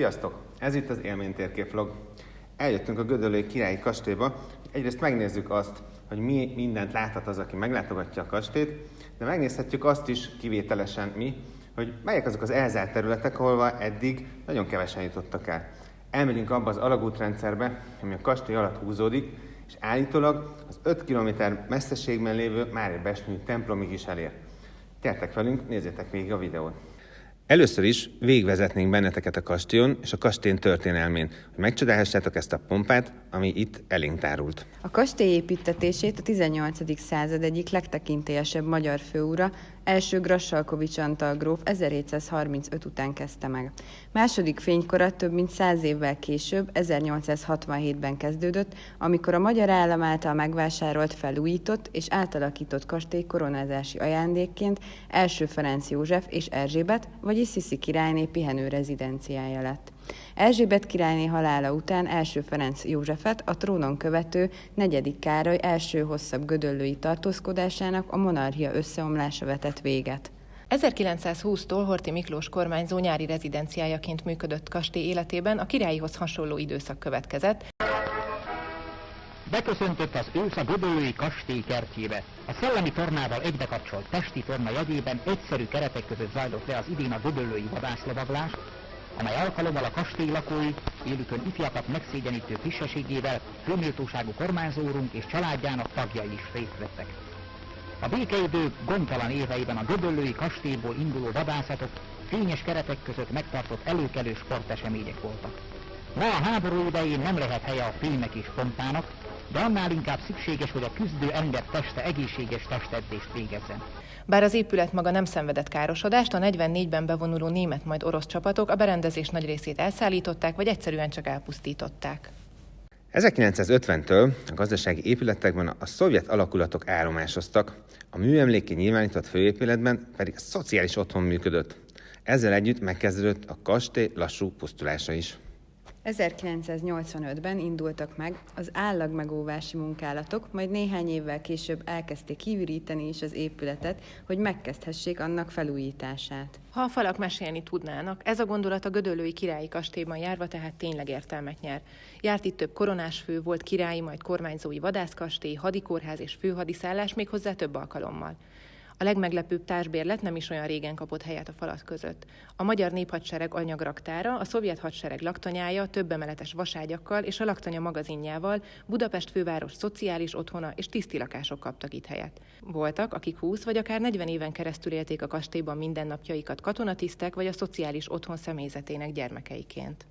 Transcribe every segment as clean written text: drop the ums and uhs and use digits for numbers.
Sziasztok! Ez itt az Élménytérkép vlog. Eljöttünk a Gödöllői Királyi Kastélyba, hogy egyrészt megnézzük azt, hogy mi mindent láthat az, aki meglátogatja a kastélyt, de megnézhetjük azt is kivételesen mi, hogy melyek azok az elzárt területek, ahol eddig nagyon kevesen jutottak el. Elmegyünk abba az alagútrendszerbe, ami a kastély alatt húzódik, és állítólag az 5 km messzeségben lévő Mária Besnyői templomig is elér. Gyertek velünk, nézzétek végig a videót! Először is végigvezetnénk benneteket a kastélyon és a kastély történelmén, hogy megcsodálhassátok ezt a pompát, ami itt elénk tárult. A kastély építtetését a 18. század egyik legtekintélyesebb magyar főura, első Grassalkovich Antal gróf 1735 után kezdte meg. Második fénykora több mint 100 évvel később, 1867-ben kezdődött, amikor a magyar állam által megvásárolt, felújított és átalakított kastély koronázási ajándékként első Ferenc József és Erzsébet, vagyis Sziszi királyné pihenő rezidenciája lett. Erzsébet királyné halála után első Ferenc Józsefet, a trónon követő 4. Károly első hosszabb gödöllői tartózkodásának a monarchia összeomlása vetett véget. 1920-tól Horthy Miklós kormányzó nyári rezidenciájaként működött kastély életében a királyihoz hasonló időszak következett. Beköszöntött az ősz a gödöllői kastély kertjébe. A szellemi tornával egybekapcsolt testi torna jegyében egyszerű keretek között zajlott le az idén a gödöllői vadászlovaglás, amely alkalommal a kastély lakói élükön ifjakat megszégyenítő frissességével főméltóságú kormányzóurunk és családjának tagjai is részt vettek. A békeidő gondtalan éveiben a gödöllői kastélyból induló vadászatok fényes keretek között megtartott előkelő sportesemények voltak. Ma a háború idején nem lehet helye a fénynek és pompának, de annál inkább szükséges, hogy a küzdő ember teste egészséges testedzést végezzen. Bár az épület maga nem szenvedett károsodást, a 44-ben bevonuló német majd orosz csapatok a berendezés nagy részét elszállították, vagy egyszerűen csak elpusztították. 1950-től a gazdasági épületekben a szovjet alakulatok állomásoztak, a műemlékké nyilvánított főépületben pedig a szociális otthon működött. Ezzel együtt megkezdődött a kastély lassú pusztulása is. 1985-ben indultak meg az állagmegóvási munkálatok, majd néhány évvel később elkezdték kiüríteni is az épületet, hogy megkezdhessék annak felújítását. Ha a falak mesélni tudnának, ez a gondolat a Gödöllői Királyi Kastélyban járva tehát tényleg értelmet nyer. Járt itt több koronásfő, volt királyi, majd kormányzói vadászkastély, hadikórház és főhadiszállás, méghozzá több alkalommal. A legmeglepőbb társbérlet nem is olyan régen kapott helyet a falak között. A magyar néphadsereg anyagraktára, a szovjet hadsereg laktanyája több emeletes vaságyakkal és a laktanya magazinjával Budapest főváros szociális otthona és tiszti lakások kaptak itt helyet. Voltak, akik 20 vagy akár 40 éven keresztül élték a kastélyban mindennapjaikat katonatisztek vagy a szociális otthon személyzetének gyermekeiként.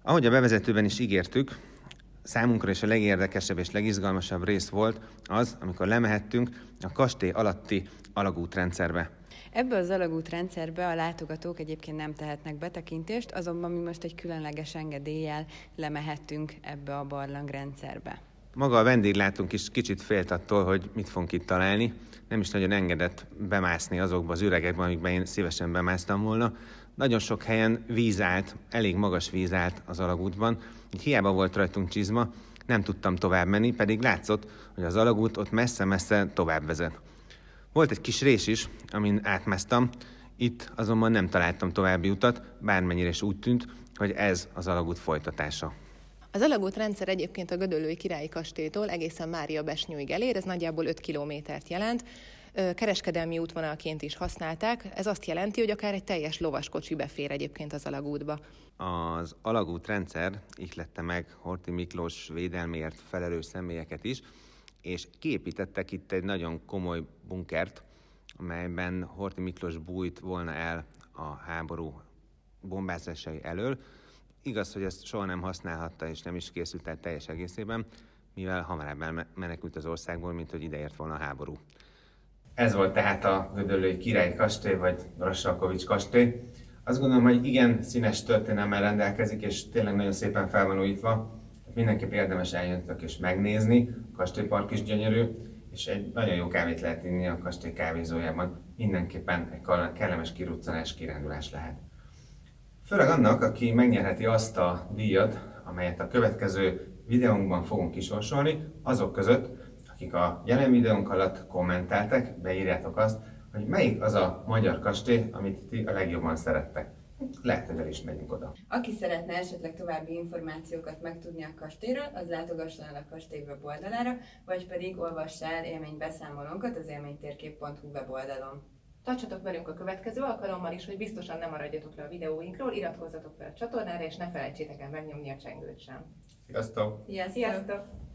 Ahogy a bevezetőben is ígértük, számunkra is a legérdekesebb és legizgalmasabb rész volt az, amikor lemehettünk a kastély alatti alagútrendszerbe. Ebbe az alagútrendszerbe a látogatók egyébként nem tehetnek betekintést, azonban mi most egy különleges engedéllyel lemehettünk ebbe a barlangrendszerbe. Maga a vendéglátónk is kicsit félt attól, hogy mit fogunk itt találni. Nem is nagyon engedett bemászni azokba az üregekbe, amikben én szívesen bemásztam volna. Nagyon sok helyen víz állt, elég magas víz állt az alagútban, így hiába volt rajtunk csizma, nem tudtam tovább menni, pedig látszott, hogy az alagút ott messze-messze tovább vezet. Volt egy kis rés is, amin átmásztam, itt azonban nem találtam további utat, bármennyire is úgy tűnt, hogy ez az alagút folytatása. Az alagútrendszer egyébként a Gödöllői Királyi Kastélytól egészen Mária Besnyőig elér, ez nagyjából 5 kilométert jelent. Kereskedelmi útvonalként is használták, ez azt jelenti, hogy akár egy teljes lovaskocsi befér egyébként az alagútba. Az alagútrendszer ihlette meg Horthy Miklós védelméért felelős személyeket is, és kiépítettek itt egy nagyon komoly bunkert, amelyben Horthy Miklós bújt volna el a háború bombázásai elől. Igaz, hogy ezt soha nem használhatta, és nem is készült el teljes egészében, mivel hamarabb menekült az országból, mint hogy ideért volna a háború. Ez volt tehát a Gödöllői Királyi Kastély, vagy Grassalkovich kastély. Azt gondolom, hogy igen színes történelemmel rendelkezik, és tényleg nagyon szépen fel van újítva. Mindenképp érdemes eljönnök és megnézni. A kastélypark is gyönyörű, és egy nagyon jó kávét lehet inni a kastély kávézójában. Mindenképpen egy kellemes kiruccanás, kirándulás lehet. Főleg annak, aki megnyerheti azt a díjat, amelyet a következő videónkban fogunk kisorsolni, azok között, akik a jelen videónk alatt kommentáltak, beírjátok azt, hogy melyik az a magyar kastély, amit ti a legjobban szerettek. Lehet, hogy el is megyünk oda. Aki szeretne esetleg további információkat megtudni a kastélyról, az látogasson el a kastély weboldalára, vagy pedig olvassa el élménybeszámolónkat az élménytérkép.hu weboldalon. Tartsatok velünk a következő alkalommal is, hogy biztosan nem maradjatok le a videóinkról, iratkozzatok fel a csatornára, és ne felejtsétek el megnyomni a csengőt sem. Sziasztok! Sziasztok! Sziasztok!